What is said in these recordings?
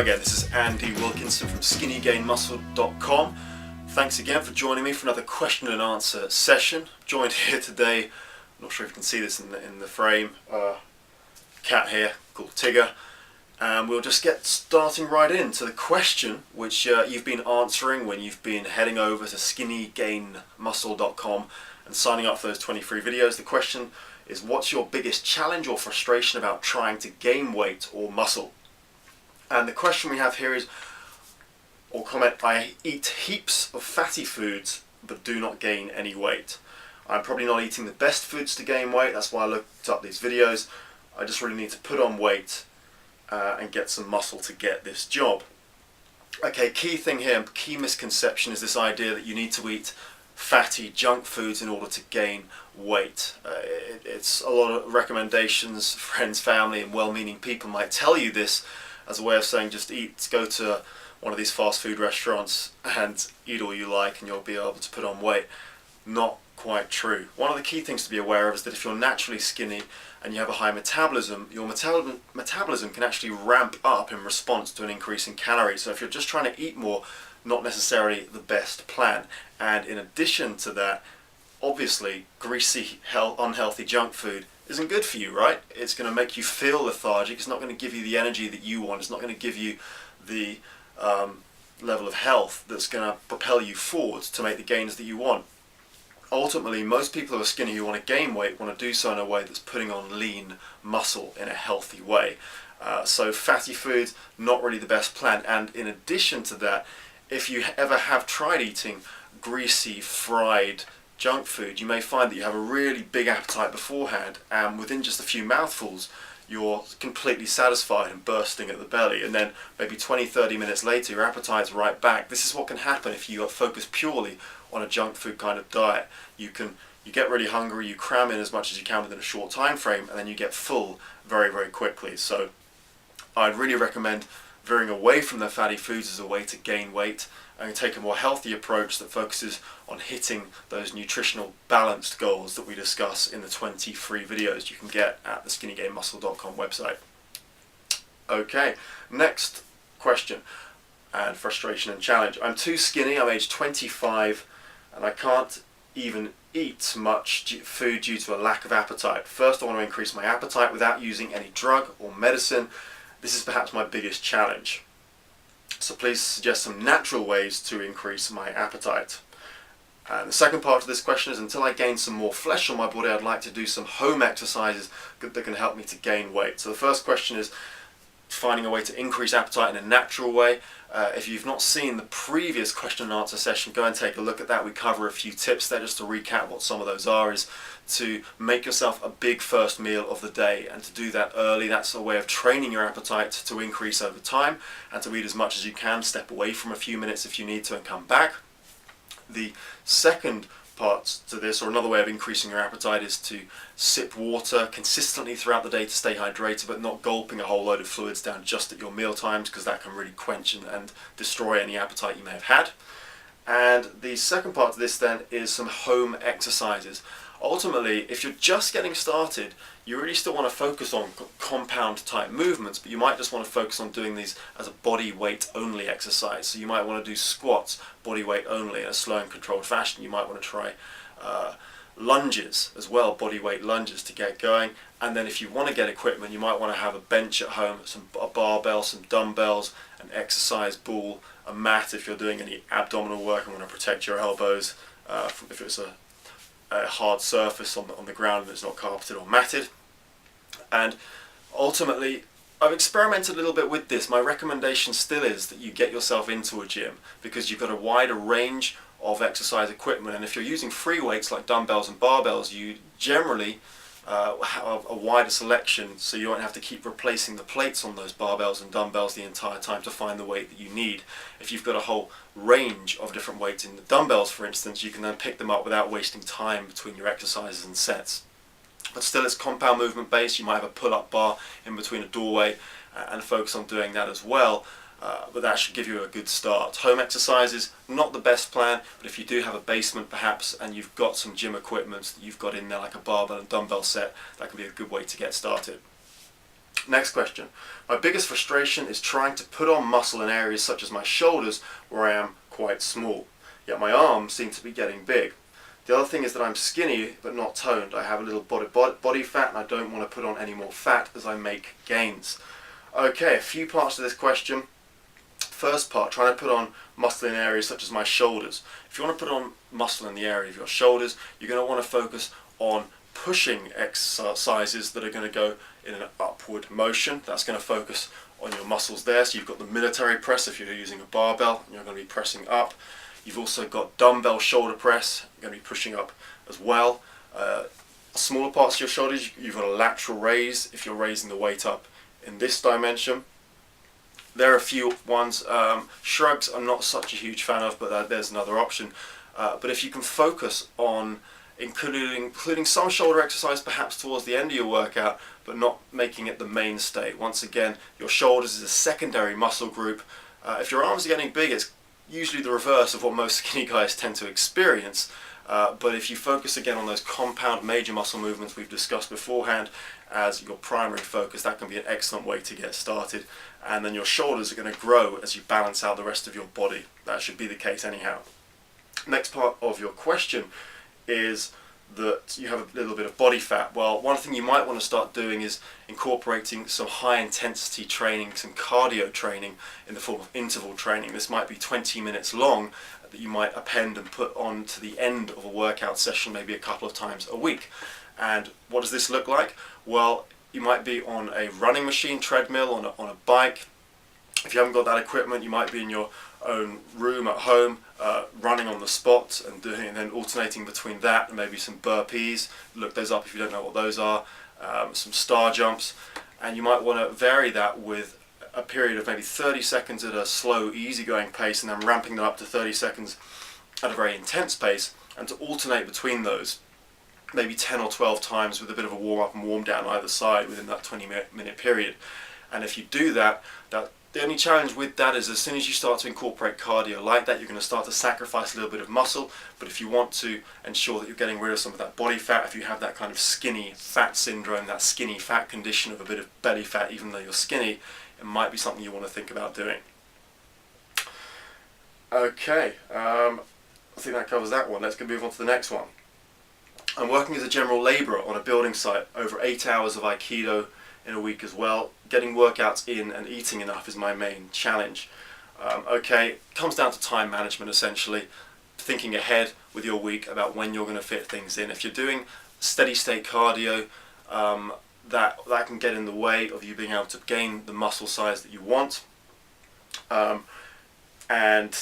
again, this is Andy Wilkinson from skinnygainmuscle.com. Thanks again for joining me for another question and answer session. I'm joined here today, I'm not sure if you can see this in the frame, cat here called Tigger, and we'll just get starting right into the question which you've been answering when you've been heading over to skinnygainmuscle.com and signing up for those 20 free videos. The question is, what's your biggest challenge or frustration about trying to gain weight or muscle? And the question we have here is, or comment, I eat heaps of fatty foods but do not gain any weight. I'm probably not eating the best foods to gain weight, that's why I looked up these videos. I just really need to put on weight and get some muscle to get this job. Okay, key thing here, key misconception is this idea that you need to eat fatty junk foods in order to gain weight. It's a lot of recommendations, friends, family and well-meaning people might tell you this as a way of saying just go to one of these fast food restaurants and eat all you like and you'll be able to put on weight. Not quite true. One of the key things to be aware of is that if you're naturally skinny and you have a high metabolism, your metabolism can actually ramp up in response to an increase in calories. So if you're just trying to eat more, not necessarily the best plan. And in addition to that, obviously greasy, unhealthy junk food isn't good for you, right? It's going to make you feel lethargic. It's not going to give you the energy that you want. It's not going to give you the level of health that's going to propel you forward to make the gains that you want. Ultimately, most people who are skinny who want to gain weight want to do so in a way that's putting on lean muscle in a healthy way. So fatty foods, not really the best plan. And in addition to that, if you ever have tried eating greasy, fried junk food, you may find that you have a really big appetite beforehand, and within just a few mouthfuls you're completely satisfied and bursting at the belly, and then maybe 20-30 minutes later your appetite's right back. This is what can happen if you focus purely on a junk food kind of diet. You get really hungry, you cram in as much as you can within a short time frame, and then you get full very, very quickly. So I'd really recommend veering away from the fatty foods as a way to gain weight and take a more healthy approach that focuses on hitting those nutritional balanced goals that we discuss in the 20 free videos you can get at the skinnygainmuscle.com website. Okay, next question and frustration and challenge. I'm too skinny, I'm age 25 and I can't even eat much food due to a lack of appetite. First, I want to increase my appetite without using any drug or medicine. This is perhaps my biggest challenge. So please suggest some natural ways to increase my appetite. And the second part of this question is, until I gain some more flesh on my body, I'd like to do some home exercises that can help me to gain weight. So the first question is finding a way to increase appetite in a natural way. If you've not seen the previous question and answer session, go and take a look at that. We cover a few tips there. Just to recap what some of those are, is to make yourself a big first meal of the day, and to do that early. That's a way of training your appetite to increase over time, and to eat as much as you can. Step away from a few minutes if you need to and come back. The second part to this, or another way of increasing your appetite, is to sip water consistently throughout the day to stay hydrated, but not gulping a whole load of fluids down just at your meal times, because that can really quench and destroy any appetite you may have had. And the second part to this then is some home exercises. Ultimately, if you're just getting started, you really still want to focus on compound type movements, but you might just want to focus on doing these as a body weight only exercise. So you might want to do squats body weight only in a slow and controlled fashion. You might want to try lunges as well, body weight lunges to get going. And then if you want to get equipment, you might want to have a bench at home, a barbell, some dumbbells, an exercise ball, a mat if you're doing any abdominal work and want to protect your elbows, if it's a hard surface on the ground and it's not carpeted or matted. And ultimately, I've experimented a little bit with this. My recommendation still is that you get yourself into a gym, because you've got a wider range of exercise equipment, and if you're using free weights like dumbbells and barbells, you generally have a wider selection, so you won't have to keep replacing the plates on those barbells and dumbbells the entire time to find the weight that you need. If you've got a whole range of different weights in the dumbbells, for instance, you can then pick them up without wasting time between your exercises and sets. But still, it's compound movement based. You might have a pull-up bar in between a doorway and focus on doing that as well. But that should give you a good start. Home exercises, not the best plan, but if you do have a basement perhaps and you've got some gym equipment that you've got in there, like a barbell and dumbbell set, that can be a good way to get started. Next question. My biggest frustration is trying to put on muscle in areas such as my shoulders where I am quite small, yet my arms seem to be getting big. The other thing is that I'm skinny but not toned. I have a little body fat and I don't want to put on any more fat as I make gains. Okay, a few parts to this question. First part, trying to put on muscle in areas such as my shoulders. If you want to put on muscle in the area of your shoulders, you're going to want to focus on pushing exercises that are going to go in an upward motion. That's going to focus on your muscles there. So you've got the military press if you're using a barbell, and you're going to be pressing up. You've also got dumbbell shoulder press, you're going to be pushing up as well. Smaller parts of your shoulders, you've got a lateral raise if you're raising the weight up in this dimension. There are a few ones. Shrugs I'm not such a huge fan of, but there's another option. But if you can focus on including some shoulder exercise perhaps towards the end of your workout, but not making it the mainstay. Once again, your shoulders is a secondary muscle group. If your arms are getting big, it's usually the reverse of what most skinny guys tend to experience. But if you focus again on those compound major muscle movements we've discussed beforehand as your primary focus, that can be an excellent way to get started. And then your shoulders are going to grow as you balance out the rest of your body. That should be the case anyhow. Next part of your question is that you have a little bit of body fat. Well, one thing you might want to start doing is incorporating some high intensity training, some cardio training in the form of interval training. This might be 20 minutes long that you might append and put on to the end of a workout session, maybe a couple of times a week. And what does this look like? Well, you might be on a running machine, treadmill, on a bike. If you haven't got that equipment, you might be in your own room at home, running on the spot and then alternating between that and maybe some burpees. Look those up if you don't know what those are. Some star jumps, and you might want to vary that with a period of maybe 30 seconds at a slow, easygoing pace, and then ramping that up to 30 seconds at a very intense pace, and to alternate between those maybe 10 or 12 times with a bit of a warm up and warm down either side within that 20-minute period. And if you do that, the only challenge with that is as soon as you start to incorporate cardio like that, you're going to start to sacrifice a little bit of muscle. But if you want to ensure that you're getting rid of some of that body fat, if you have that kind of skinny fat syndrome, that skinny fat condition of a bit of belly fat even though you're skinny, it might be something you want to think about doing. Okay, I think that covers that one. Let's go move on to the next one. I'm working as a general labourer on a building site, over 8 hours of Aikido in a week as well. Getting workouts in and eating enough is my main challenge. Okay, it comes down to time management essentially, thinking ahead with your week about when you're going to fit things in. If you're doing steady state cardio, that can get in the way of you being able to gain the muscle size that you want. And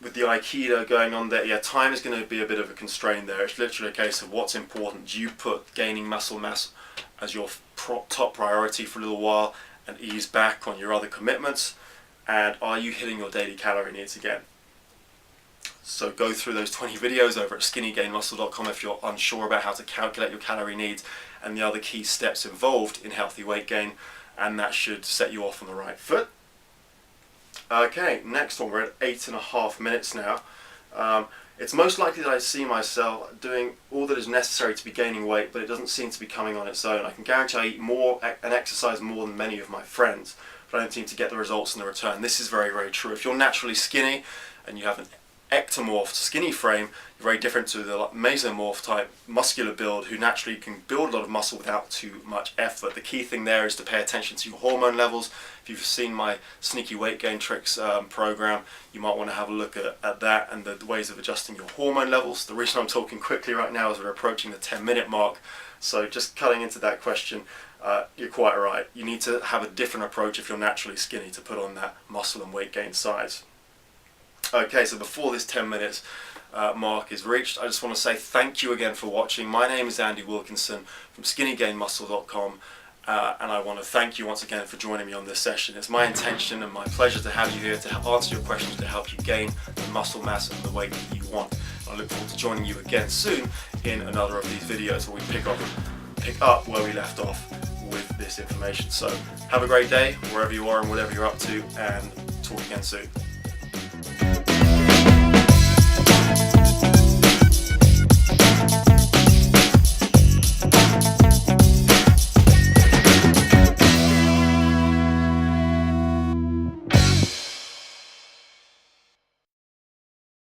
with the Aikido going on there, yeah, time is going to be a bit of a constraint there. It's literally a case of what's important. Do you put gaining muscle mass as your top priority for a little while and ease back on your other commitments? And are you hitting your daily calorie needs again? So go through those 20 videos over at skinnygainmuscle.com if you're unsure about how to calculate your calorie needs and the other key steps involved in healthy weight gain, and that should set you off on the right foot. Okay, next one, we're at 8.5 minutes now. It's most likely that I see myself doing all that is necessary to be gaining weight, but it doesn't seem to be coming on its own. I can guarantee I eat more and exercise more than many of my friends, but I don't seem to get the results in the return. This is very, very true. If you're naturally skinny and you have an ectomorph skinny frame, you're very different to the mesomorph type muscular build who naturally can build a lot of muscle without too much effort. The key thing there is to pay attention to your hormone levels. If you've seen my Sneaky Weight Gain Tricks program, you might want to have a look at that and the ways of adjusting your hormone levels. The reason I'm talking quickly right now is we're approaching the 10-minute mark, so just cutting into that question, you're quite right. You need to have a different approach if you're naturally skinny to put on that muscle and weight gain size. Okay, so before this 10 minutes mark is reached, I just want to say thank you again for watching. My name is Andy Wilkinson from skinnygainmuscle.com, and I want to thank you once again for joining me on this session. It's my intention and my pleasure to have you here to answer your questions, to help you gain the muscle mass and the weight that you want. I look forward to joining you again soon in another of these videos where we pick up where we left off with this information. So have a great day wherever you are and whatever you're up to, and talk again soon.